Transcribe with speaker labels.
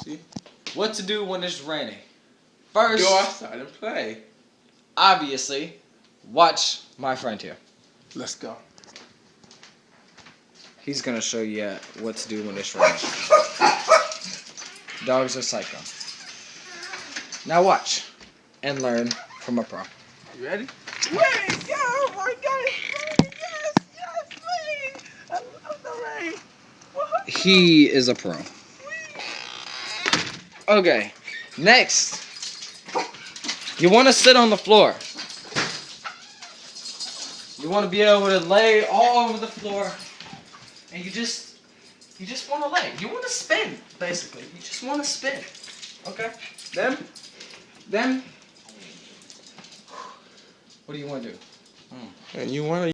Speaker 1: See?
Speaker 2: What to do when it's raining. First,
Speaker 1: Go outside and play.
Speaker 2: obviously, watch my friend here.
Speaker 1: Let's go.
Speaker 2: He's gonna show you what to do when it's raining. Dogs are psycho. Now watch and learn from a pro.
Speaker 1: You ready? Rain! Yeah, oh my God, it's raining! Yes, rain! I love the rain!
Speaker 2: He is a pro. Okay, next, you want to sit on the floor. You want to be able to lay all over the floor, and you just want to lay. You want to spin, basically. You just want to spin. Okay. Then, what do you want to do?
Speaker 1: And you want to